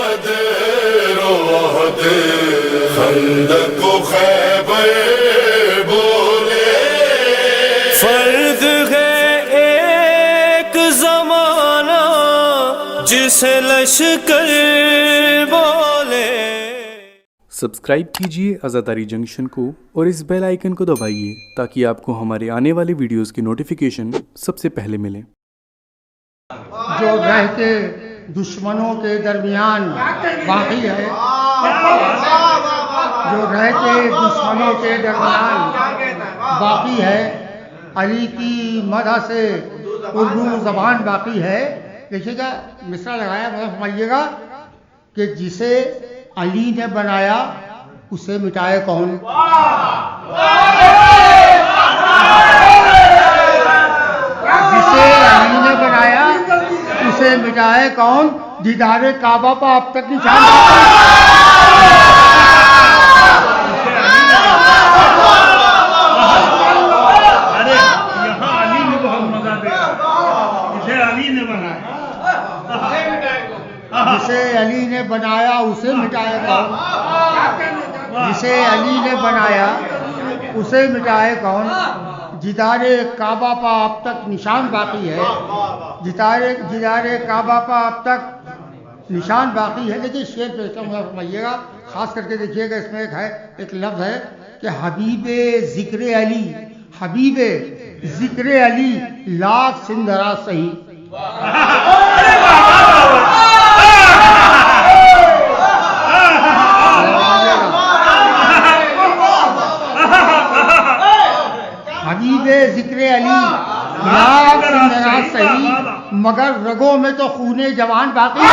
गदर वहद खंदक खैबर बोले फर्द है एक जमाना जिसे लश्कर बोले। सब्सक्राइब कीजिए आज़ादारी जंक्शन को और इस बेल आइकन को दबाइए ताकि आपको हमारे आने वाले वीडियोस की नोटिफिकेशन सबसे पहले मिले। जो रहते दुश्मनों के दरमियान बाकी है, जो रहते दुश्मनों के दरमियान बाकी है, अली की मदह से उर्दू ज़बान बाकी है। देखिएगा मिसरा लगाया, मतलब समझिएगा कि जिसे अली ने बनाया उसे मिटाए कौन। जिसे अली ने बनाया उसे मिटाए कौन। दीदारे काबा पर अब तक निशान अरे यहाँ अली ने बहुत मजा दिया, जिसे अली ने बनाया, जिसे अली ने बनाया उसे मिटाए कौन। जिसे अली ने बनाया उसे मिटाए कौन। जिदारे काबा पर अब तक निशान बाकी है। जिदारे काबा पर अब तक निशान बाकी है। देखिए शेर पे समझिएगा, खास करके देखिएगा, इसमें एक लफ्ज़ है कि हबीबे ज़िक्र अली, हबीबे ज़िक्र अली लाख सिंदरा सही। हबीबे ज़िक्र अली लाख सिंदरा सही, मगर रगों में तो खूने जवान बाकी है।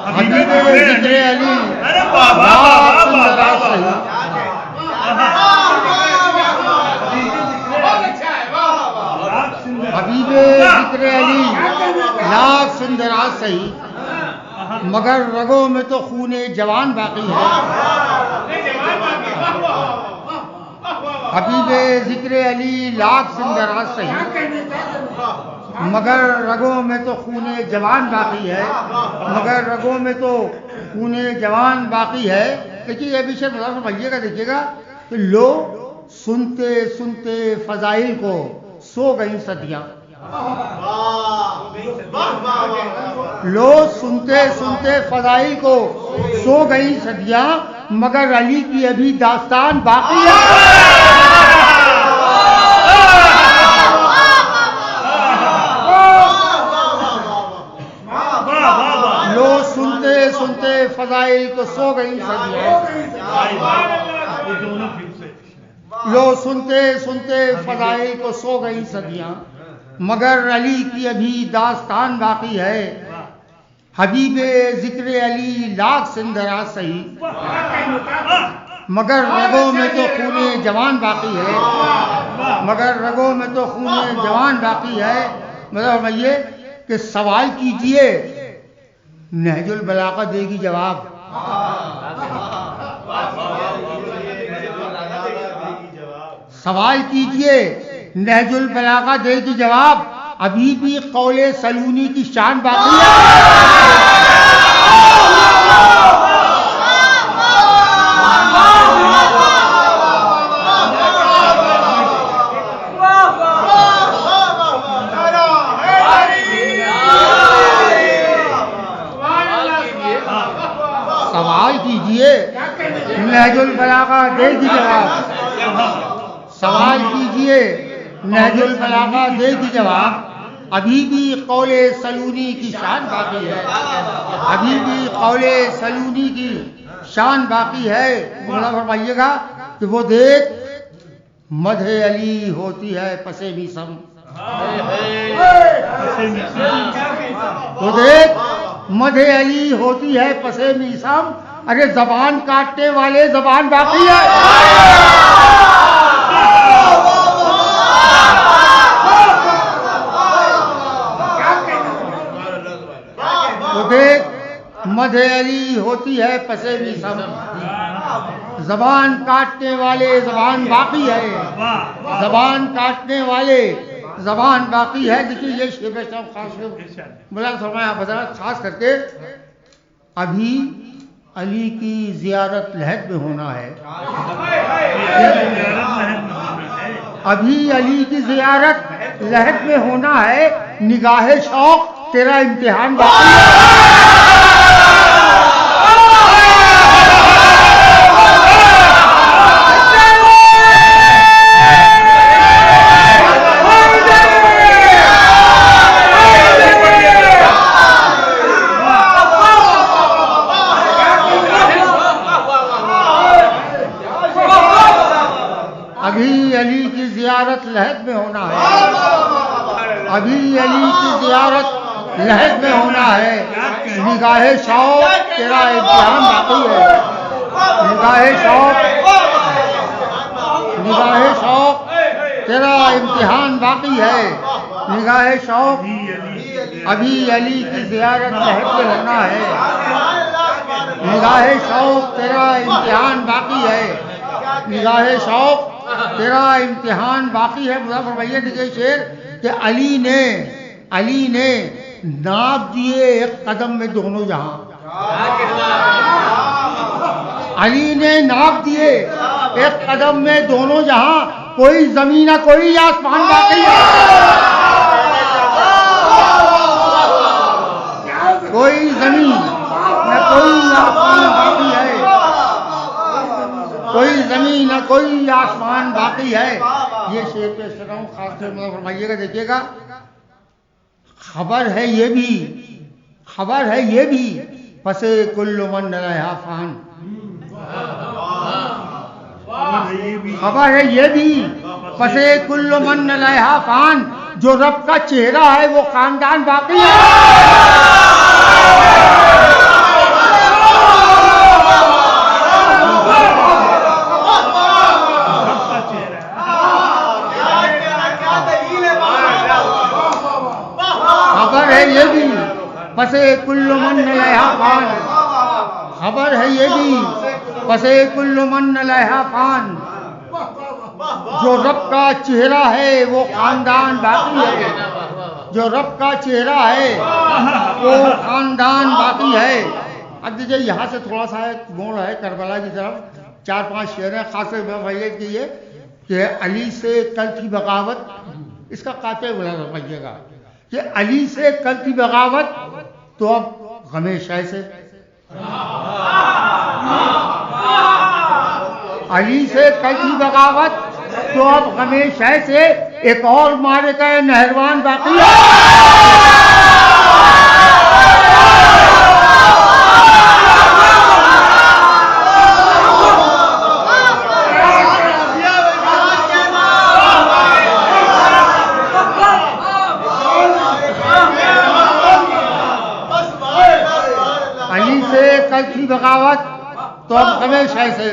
हबीबे ज़िक्र अली लाख सिंदरा सही, हबीबे ज़िक्र अली लाख सिंदरा सही, मगर रगों में तो खूने जवान बाकी है। हबीबे ज़िक्र अली लाख सिंदरा सही, मगर रगों में तो खूने जवान बाकी है। मगर रगों में तो खूने जवान बाकी है। देखिए ये विषय समझिएगा, देखिएगा कि लो सुनते सुनते फजाइल को सो गई सदियाँ। लो सुनते सुनते फजाइल को सो गई सदियाँ, मगर अली की अभी दास्तान बाकी है। लो सुनते सुनते फजाइल को सो गई सदियाँ, लो सुनते सुनते फजाइल को सो गई सदियाँ, मगर अली की अभी दास्तान बाकी है। हबीबे ज़िक्र अली लाख सिंदरा सही, मगर रगों में तो खूने जवान बाकी है। मगर रगों में तो खूने जवान बाकी है। मतलब ये कि सवाल कीजिए नहजुल बलागा देगी जवाब। सवाल कीजिए नहजुल बलागा देगी जवाब। अभी भी कौले सलूनी की शान बाकी है। सवाल कीजिए नहजुल बलागा देगी जवाब। सवाल कीजिए नहजुल बलागा देगी जवाब। अभी भी कौले सलूनी की शान बाकी है। अभी भी कौले सलूनी की शान बाकी है। बोला फरमाइएगा कि वो देख मधे अली होती है पसे मीसम। वो देख मधे अली होती है पसे मीसम। अरे जबान काटने वाले जबान बाकी है। तो देख मधे अली होती है पसे मीसम। जबान काटने वाले जबान बाकी है, वाह जबान काटने वाले जबान बाकी है। देखिए ये शेर है साहब, खास मुला फरमाया बता, खास करके अभी अली की जियारत लहद में होना है, अभी अली की जियारत लहद में होना है, निगाहे शौक तेरा इम्तिहान बाकी है। अभी अली की जियारत लहद में होना है, अभी अली की जियारत लहद में होना है, निगाहे शौक तेरा इम्तिहान बाकी है, निगाहे शौक तेरा इम्तिहान बाकी है, निगाहे शौक अभी अली की जियारत लहद में होना है, निगाहे शौक तेरा इम्तिहान बाकी है, निगाहे शौक तेरा इम्तिहान बाकी है। मुझे फरमाइए देखिए शेर कि अली ने नाप दिए एक कदम में दोनों जहां, अली ने नाप दिए एक कदम में दोनों जहां, कोई जमीन ना कोई आसमान बाकी है, कोई जमीन न कोई आसमान बाकी है, कोई जमीन न कोई आसमान बाकी है। ये शेर पेश कर रहा हूँ, खास तौर पर फरमाइएगा देखिएगा। खबर है ये भी फसे कुल्लु मन नया फान, खबर है ये भी फसे कुल्लु मन नया फान, जो रब का चेहरा है वो खानदान बाकी है। खबर है ये भी फसे कुल्लु मन लहा फान, खबर है ये भी फसे कुल्लु मन लहा फान, जो रब का चेहरा है वो खानदान बाकी है, जो रब का चेहरा है वो खानदान बाकी है। अब देखिए यहाँ से थोड़ा सा मोड़ है करबला की तरफ, 4-5 शेर हैं खास भैया की ये कि अली से कल की बगावत, इसका काते बोला भैया कि अली से कल की बगावत तो अब गमे शाह से, अली से कल की बगावत तो अब गमे शाह से, एक और मारे का नहरवान बाकी है। कल थी बगावत तो अब हमेशा से,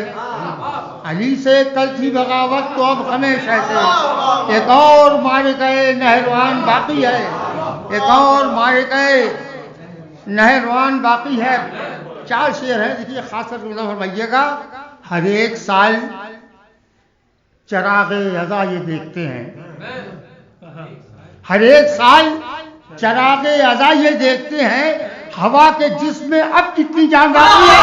अली से कल थी बगावत तो अब हमेशा से, एक और मारे गए नहरवान बाकी है, एक और मारे गए नहरवान बाकी है। 4 शेर हैं, देखिए खास तौर पर फरमाइएगा। हर एक साल चरागे अज़ा ये देखते हैं, हर एक साल चरागे अज़ा ये देखते हैं, हवा के जिस्म अब कितनी जान बाकी है।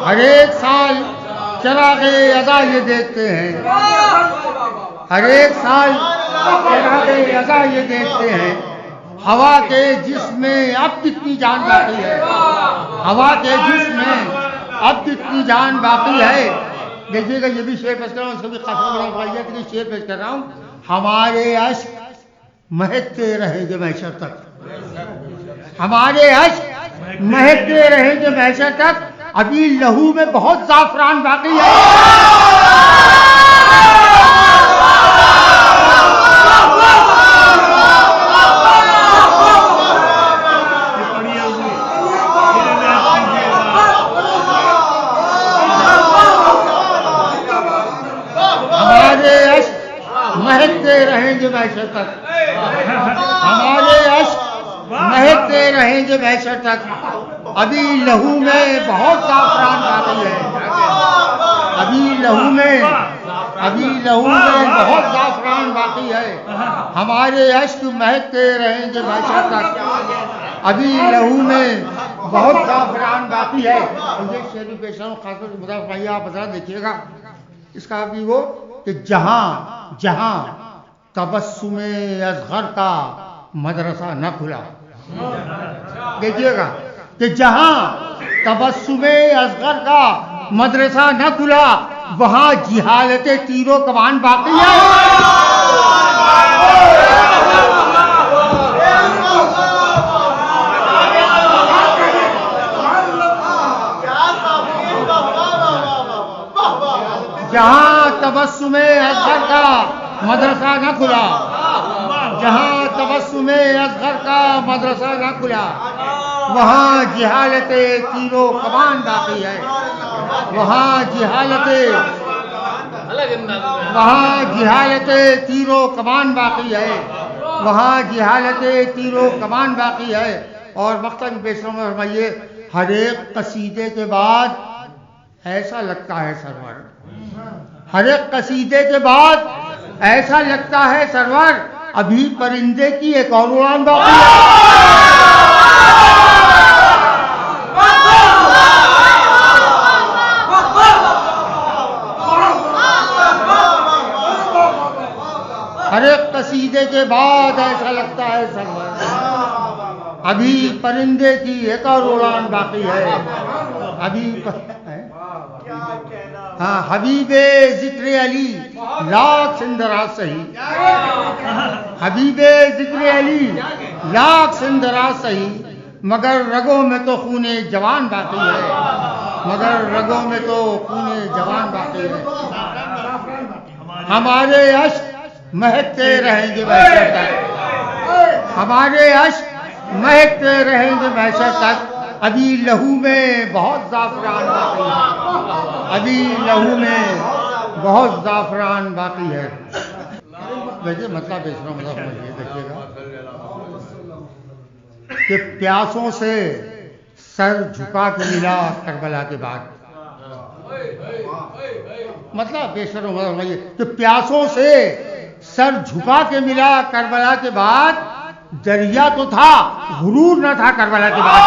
हर एक साल चरागे अज़ा ये देखते हैं, हर एक साल चरागे अज़ा ये देखते हैं, हवा के जिस्म अब कितनी जान बाकी है, हवा के जिस्म अब कितनी जान बाकी है। देखिएगा ये भी शेर पेश कर रहा हूँ, उसको भी खासा शेर पेश कर रहा हूँ। हमारे अश्क महकते रहेंगे महशर तक, हमारे अश्क महकते रहेंगे महशर तक, अभी लहू में बहुत ज़ाफ़रान बाकी है। महकते रहेंगे महशर तक, हमारे अश्क महकते रहेंगे महशर तक। अभी लहू में बहुत ज़ाफ़रान बाकी है, अभी लहू में बहुत ज़ाफ़रान बाकी है, हमारे अश्क महकते रहेंगे महशर तक। अभी लहू में बहुत ज़ाफ़रान बाकी है। मुझे शेर पेश खास मुदाफ़ भाई आप बता देखिएगा इसका अभी वो कि जहाँ जहाँ तबस्सुमे असग़र का मदरसा न खुला, देखिएगा कि जहाँ तबस्सुमे असग़र का मदरसा न खुला वहाँ जिहालते तीरों कमान बाकी है। जहाँ तबस्सुमे असग़र का मदरसा न खुला, जहाँ तबस्सुमे असग़र का मदरसा न खुला वहाँ जिहालते तीरों कमान बाकी है, वहाँ जिहालते तीरों कमान बाकी है, वहाँ जिहालते तीरों कमान बाकी है। और मक़सद पेश फरमाइए, हर एक कसीदे के बाद ऐसा लगता है सरवर, हर एक कसीदे के बाद ऐसा लगता है सरवर अभी परिंदे की एक और उड़ान बाकी है। हर एक कसीदे के बाद ऐसा लगता है सरवर अभी परिंदे की एक और उड़ान बाकी है। अभी हाँ, हबीबे ज़िक्र अली लाख सिंदरा सही, हबीबे ज़िक्र अली लाख सिंदरा सही, मगर रगों में तो खूने जवान बाकी है, मगर रगों में तो खूने जवान बाकी है। हमारे अश्क महकते रहेंगे महशर तक, हमारे अश्क महकते रहेंगे महशर तक। अभी लहू में बहुत ज़ाफ़रान बाकी है, अभी लहू में बहुत ज़ाफ़रान बाकी है। देखिए मतलब देखिएगा कि प्यासों से सर झुका के मिला करबला के बाद, मतलब बेशर कि प्यासों से सर झुका के मिला करबला के बाद, दरिया तो था गुरूर न था करबला के बाद।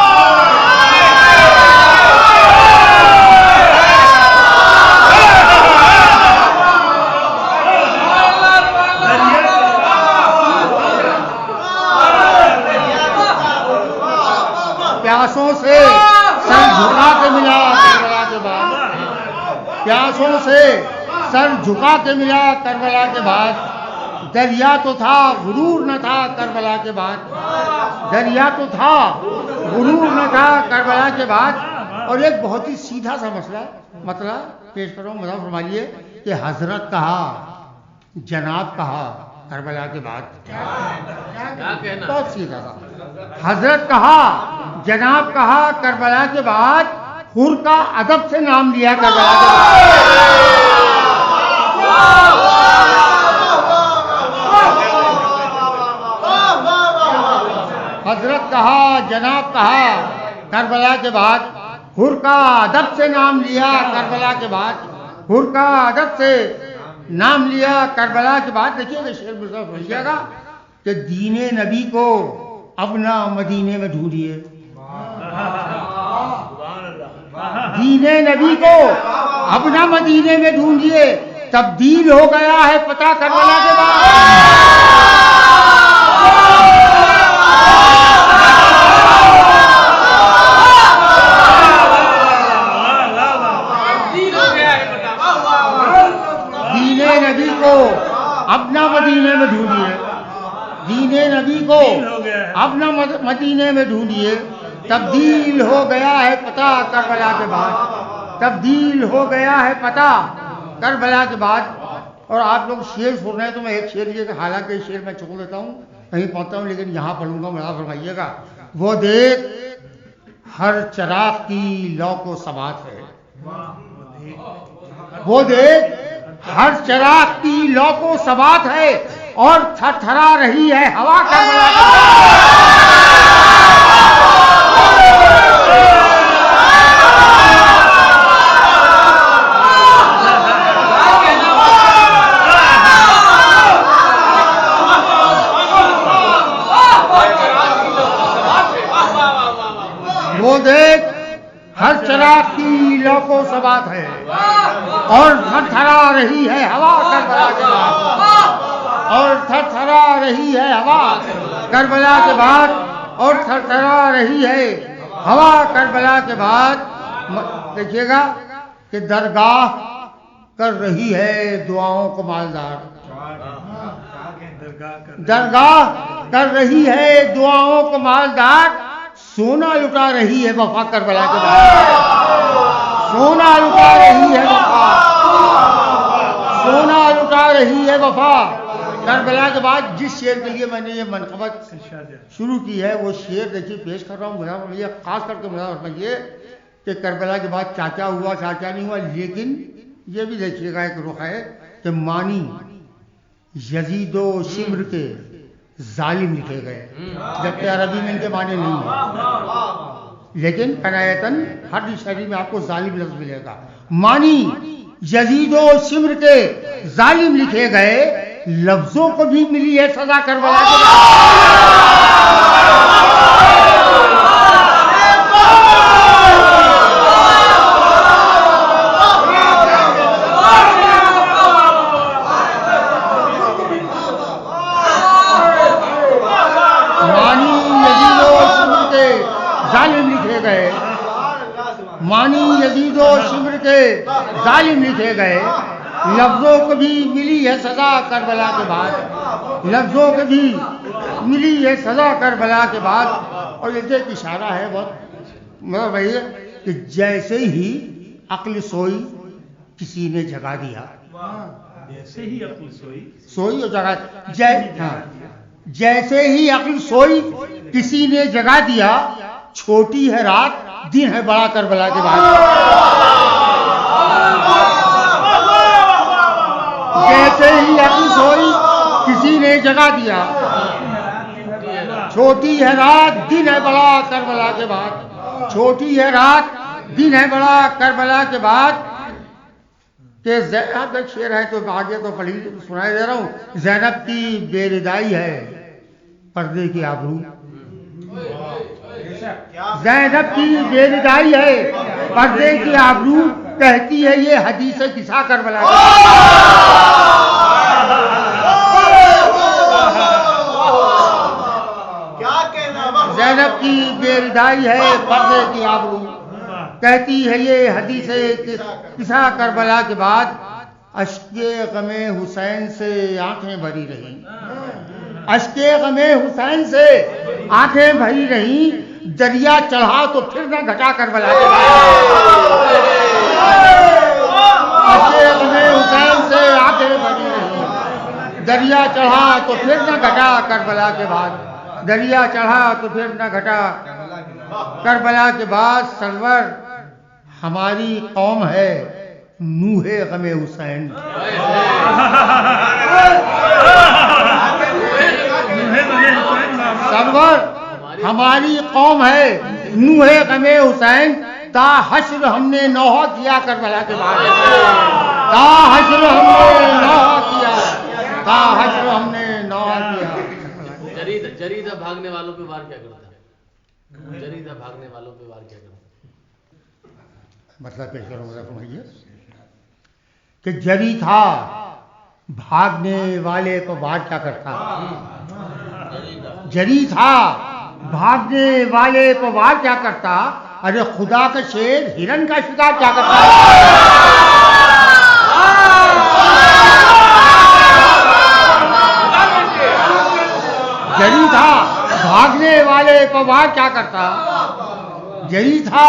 प्यासों से सर झुका के मिला करबला के बाद, प्यासों से सर झुका के मिला करबला के बाद, दरिया तो था गुरूर न था करबला के बाद, दरिया तो था गुरूर न था करबला के बाद। और एक बहुत ही सीधा सा मसला मतलब पेश करो, मतलब फरमाइए कि हजरत कहा जनाब कहा करबला के बाद, बहुत सीधा सा, हजरत कहा जनाब कहा करबला के बाद, हुर का अदब से नाम लिया करबला के बाद। हजरत कहा जनाब कहा करबला के बाद, हुर का अदब से नाम लिया करबला के बाद, हुर का अदब से नाम लिया करबला के बाद। देखिए शेर मुज़फ़्फ़र पढ़िएगा कि दीने नबी को अपना मदीने में ढूंढिए, दीने नबी को अपना मदीने में ढूंढिए, तब्दील हो गया है पता करबला के बाद। अपना मदीने में ढूंढिए, दीने नबी को अपना मदीने में ढूंढिए, तब्दील हो गया है पता करबला के बाद, तब्दील हो गया है पता करबला के बाद। और आप लोग शेर सुन रहे हैं तो मैं एक शेर ये, हालांकि शेर मैं छोड़ देता हूँ कहीं पहुँचता हूँ, लेकिन यहाँ पढ़ूंगा, बड़ा फरमाइएगा। वो देख हर चराग की लौ को सबात है, वो देख हर चराग की लौ को सबात है और थरथरा रही है हवा करबला की। वो देख हर चराग की लौ को सबात है और थरथरा रही है हवा करबला के बाद, और थरथरा रही है हवा करबला के बाद, और थरथरा रही है हवा करबला के बाद। देखिएगा कि दरगाह कर रही है दुआओं को मालदार, दरगाह कर रही है दुआओं को मालदार, सोना लुटा रही है वफा करबला के बाद, सोना लुटा रही है वफा, सोना लुटा रही है वफा करबला के बाद। जिस शेर के लिए मैंने ये मनक़बत शुरू की है वो शेर देखिए पेश कर रहा हूँ। मुझे भैया खास करके मुझे समझिए कि करबला के बाद चाचा हुआ चाचा नहीं हुआ, लेकिन ये भी देखिएगा एक रुख है कि मानी यजीदो शिम्र के जालिम लिखे गए, जबकि अरबी में इनके माने नहीं है, लेकिन कनायतन हर शरीर में आपको जालिम लफ्ज मिलेगा। मानी यजीदो शिम्र के जालिम लिखे गए, लफ्जों को भी मिली है सजा करबला के जालिम लिखे गए, मानी यजीदो शिम्र के जालिम लिखे गए, लफ्जों को भी मिली है सजा करबला के बाद, लफ्जों को भी मिली है सजा करबला के बाद। और ये एक इशारा है बहुत मतलब वही कि जैसे ही अक्ल सोई किसी ने जगा दिया, जैसे ही अक्ल सोई और जगा, जैसे ही अक्ल सोई किसी ने जगा दिया, छोटी है रात दिन है बड़ा करबला के बाद। जैसे ही अक्ल सोई किसी ने जगा दिया, छोटी है रात दिन है बड़ा करबला के बाद, छोटी है रात दिन है बड़ा करबला के बाद। कि ज़ैनब एक शेर है तो आगे तो पढ़ी सुनाई दे रहा हूँ। ज़ैनब की बेरिदाई है पर्दे की आबरू, ज़ैनब की बेरिदाई है पर्दे की आबरू, कहती है ये हदीस किसा करबला की। ज़ैनब की बेरिदाई है पर्दे की आबरू, कहती है ये हदीस किसा करबला के बाद। अश्के गमे हुसैन से आंखें भरी रही, अश्के गमे हुसैन से आंखें भरी रही, दरिया चढ़ा तो फिर न घटा करबला के बाद। अश्के गमे हुसैन से आंखें भरी रही, दरिया चढ़ा तो फिर न घटा करबला के बाद, दरिया चढ़ा तो फिर न घटा करबला के बाद। सरवर हमारी कौम है नूहे गमे हुसैन, सरवर हमारी कौम है नूहे गमे हुसैन, ता हश्र हमने नौहा किया करबला के बाद, ता हश्र हमने नौहा किया, ता हश्र हमने नौहा किया। जरीदा भागने वालों पे वार क्या करता है? जरीदा भागने वालों पे वार क्या करता है? मतलब पेश करो जरा समझिए कि जरी था भागने वाले को वार क्या करता, जरी था भागने वाले को वार क्या करता। अरे खुदा का शेर हिरन का शिकार क्या करता है। जरी था भागने वाले को वार क्या करता, जरी था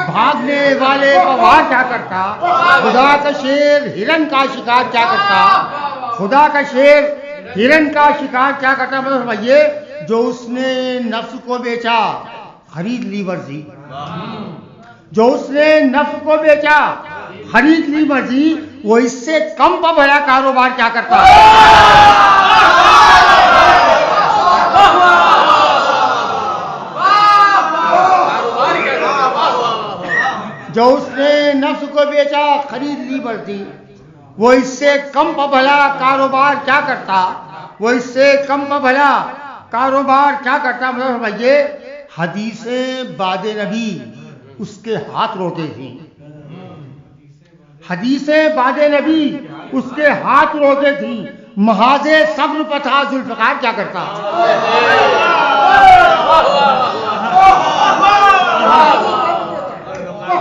भागने वाले को वार क्या करता। खुदा का शेर हिरन का शिकार क्या करता, खुदा का शेर हिरन का शिकार क्या करता। मतलब समझिए जो उसने नफ्स को बेचा खरीद ली मर्जी, जो उसने नफ्स को बेचा खरीद ली मर्जी, वो इससे कम का भला कारोबार क्या करता है? जो उसने नफ्स को बेचा, खरीद ली बढ़ती, वो इससे कम का भला कारोबार क्या करता? वो इससे कम का भला कारोबार क्या करता? मतलब समझिए, हदीसें बाद नबी उसके हाथ रोके थी। हदीसें बाद नबी उसके हाथ रोके थी। महाजे सब्र पथा जुल्फ़िकार क्या करता?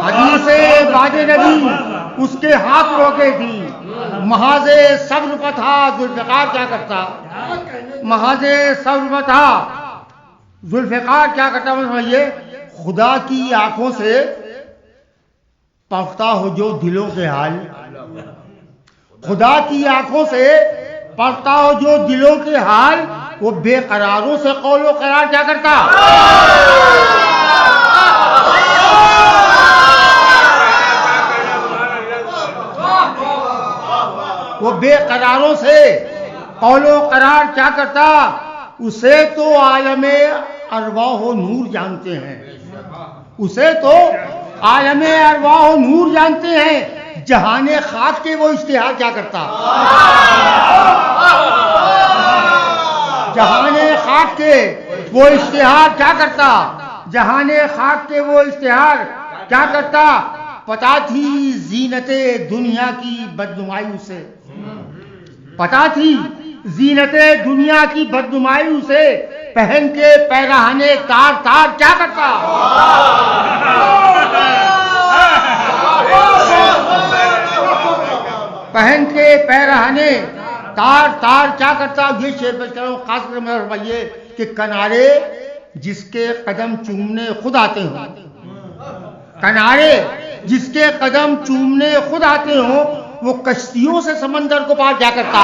हदीसें बाद नबी उसके हाथ रोके थी। महाजे सब्र पथा जुल्फ़िकार क्या करता? महाजे सब्र पथा जुल्फ़िकार क्या करता? समझिए, खुदा की आंखों से पढ़ता हो जो दिलों के हाल, खुदा की आंखों से पढ़ता हो जो दिलों के हाल, वो बेकरारों से कौलो करार क्या करता? वो बेकरारों से कौलो करार क्या करता? उसे तो आलमे अरवाह नूर जानते हैं, उसे तो आलमे अरवाह नूर जानते हैं। जहाने खाक के वो इश्तिहार क्या करता? जहाने खाक के वो इश्तिहार क्या करता? जहाने खाक के वो इश्तिहार क्या करता? पता थी जीनते दुनिया की बदनुमाई उसे, पता थी जीनते दुनिया की बदनुमाई उसे, पहन के पैराहने तार तार क्या करता? पहन के पैराहने तार तार क्या करता? ये शेर पेश कर रहा हूं खास कर ये कि किनारे जिसके कदम चूमने खुद आते हो, किनारे जिसके कदम चूमने खुद आते हो, वो कश्तियों से समंदर को पार क्या करता?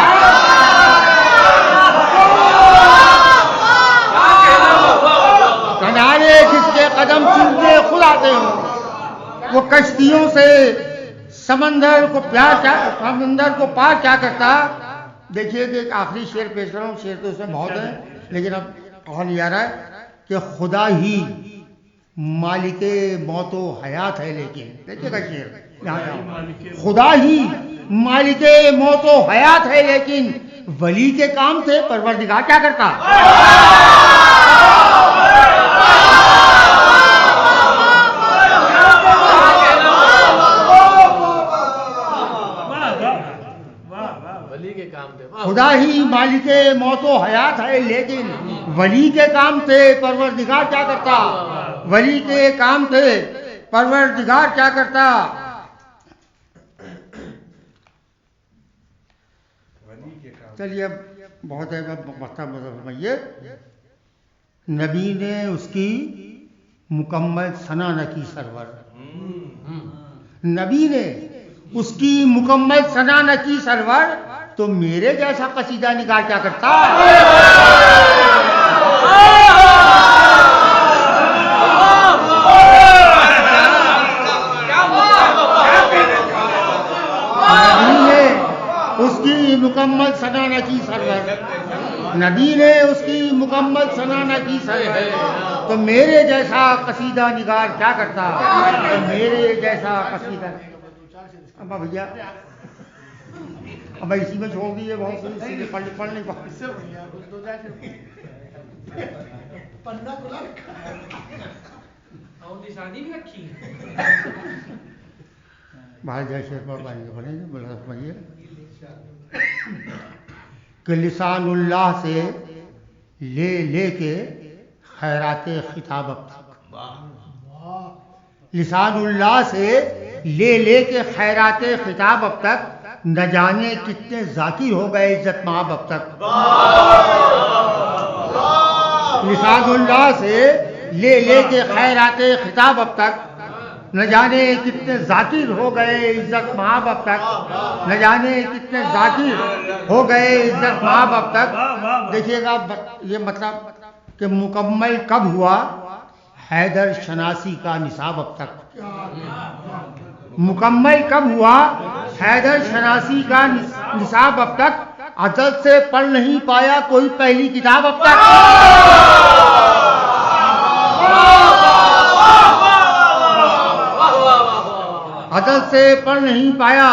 किनारे जिसके कदम चूमने खुद आते हो, वो कश्तियों से समंदर को समंदर को पार क्या करता? देखिए कि एक आखिरी शेर पेश कर रहा हूँ, शेर तो उसमें बहुत है लेकिन अब कहा नहीं आ रहा है कि खुदा ही मालिके मौतो हयात है, लेकिन देखिएगा शेर यहाँ, खुदा ही मालिके मौतो हयात है, लेकिन वली के काम थे परवरदिगार क्या करता? खुदा ही मालिके मौतो हयात है, लेकिन वली के काम थे परवरदिगार क्या करता? वली के काम थे परवरदिगार क्या करता? चलिए अब बहुत है, समझिए, नबी ने उसकी मुकम्मल सना न की सरवर, नबी ने उसकी मुकम्मल सना न की सरवर, तो मेरे जैसा कसीदा निगार क्या करता? नबी ने उसकी मुकम्मल सना न की सरवर, नबी ने उसकी मुकम्मल सना न की सरवर, तो मेरे जैसा कसीदा निगार क्या करता? तो मेरे जैसा कसीदा। अब भैया अब इसी में छोड़ दिए, बहुत सी पढ़ नहीं पाते। निशानी भी रखी भाई जैसे पढ़ेंगे बोला समझिए कि लिसानुल्लाह से ले लेके खैराते खिताब तक, लिसानुल्लाह से ले लेके खैराते खिताब अब तक, न जाने कितने जाकिर हो गए इज्जत माब अब तक। लिसानुल्लाह से ले लेके खैराते खिताब अब तक, न जाने कितने जाकिर हो गए इज्जत माब अब तक, न जाने कितने जाकिर हो गए इज्जत माब अब तक। देखिएगा ये मतलब कि मुकम्मल कब हुआ? हैदर शनासी का निसाब अब तक। मुकम्मल कब हुआ? हैदर शनासी का निसाब अब तक अदल से पढ़ नहीं पाया कोई पहली किताब अब तक। अदल से पढ़ नहीं पाया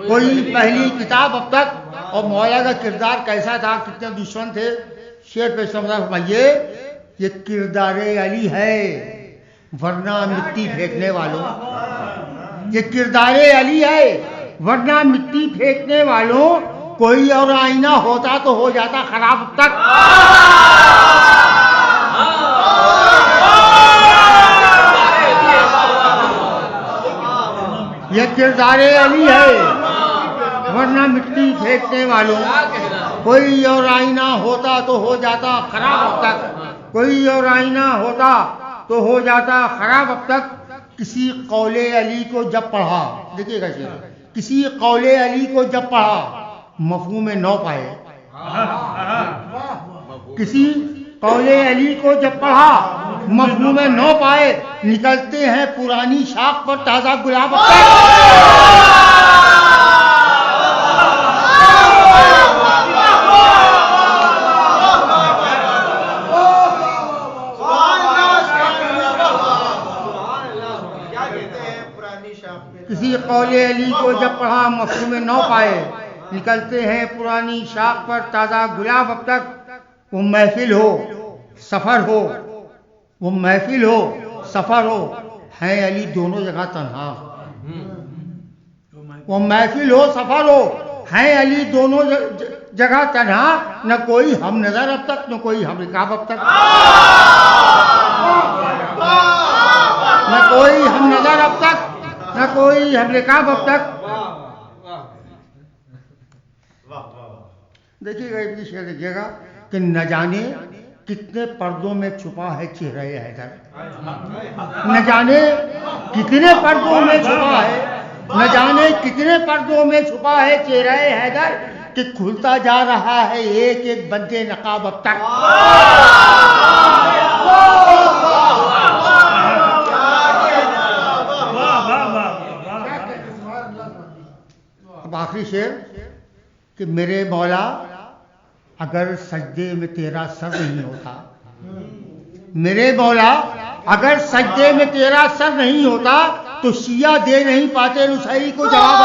कोई पहली किताब अब तक। और मौला का किरदार कैसा था, कितने दुश्मन थे। शेर पे समझा फरमाइए, ये किरदार अली है वरना मिट्टी फेंकने वालों, ये किरदार अली है वरना मिट्टी फेंकने वालों, कोई और आईना होता तो हो जाता खराब अब तक। ये किरदार अली है वरना मिट्टी फेंकने वालों, कोई और आईना होता तो हो जाता खराब अब तक, कोई और आईना होता तो हो जाता खराब अब तक। किसी कौले अली को जब पढ़ा, देखिएगा शेर, किसी कौले अली को जब पढ़ा मफहूम नौ पाए, किसी कौले अली को जब पढ़ा मफहूम नौ पाए, निकलते हैं पुरानी शाख पर ताजा गुलाब अब तक। किसी कौले अली को जब पढ़ा मफहूम नौ पाए, निकलते हैं पुरानी शाख पर ताज़ा गुलाब अब तक। वो महफिल हो सफ़र हो, वो महफिल हो सफ़र हो, हैं अली दोनों जगह तन्हा। वो महफिल हो सफ़र हो, हैं अली दोनों जगह तन्हा, न कोई हम नज़र अब तक न कोई हम रिकाब अब तक, न कोई हम नज़र अब तक न कोई हम रिकाब अब तक। देखिएगा इतनी शेर देखिएगा कि न जाने कितने पर्दों में छुपा है चेहरा हैदर, न जाने कितने पर्दों में छुपा है, न जाने कितने पर्दों में छुपा है चेहरा हैदर, कि खुलता जा रहा है एक एक बंदे नकाब अब तक। अब आखिरी शेर कि मेरे मौला अगर सजदे में तेरा सर नहीं होता, मेरे मौला अगर सजदे में तेरा सर नहीं होता तो शिया दे नहीं पाते नुसैरी को जवाब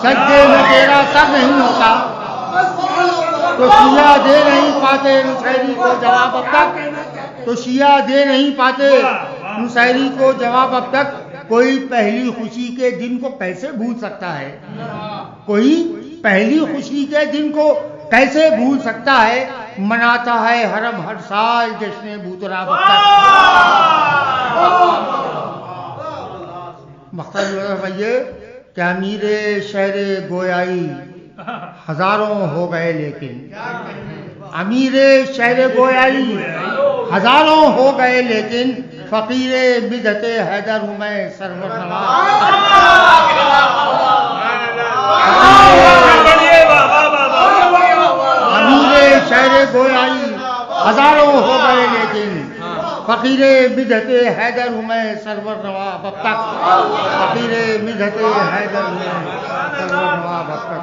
सजदे में तेरा सर नहीं होता तो शिया दे नहीं पाते नुसैरी को जवाब अब तक, तो शिया दे नहीं पाते नुसैरी को जवाब अब तक। कोई पहली खुशी के दिन को कैसे भूल सकता है, कोई पहली खुशी के दिन को कैसे भूल सकता है, मनाता है हरम हर साल जश्न बूतरा अब तक। मकसद भैया क्या अमीरे शहरे गोयाई हजारों हो गए लेकिन, अमीरे शहरे गोयाई हजारों हो गए लेकिन, फकीरे बिदते हैदर हूँ मैं सरवर नवाज। अमीरे शहरे गोयाई हजारों हो गए लेकिन, फकीरे मिदते हैदर हूँ मैं सरवर नवाब अब तक, फकीरे मिदते हैदर हूँ मैं सरवर नवाब अब तक।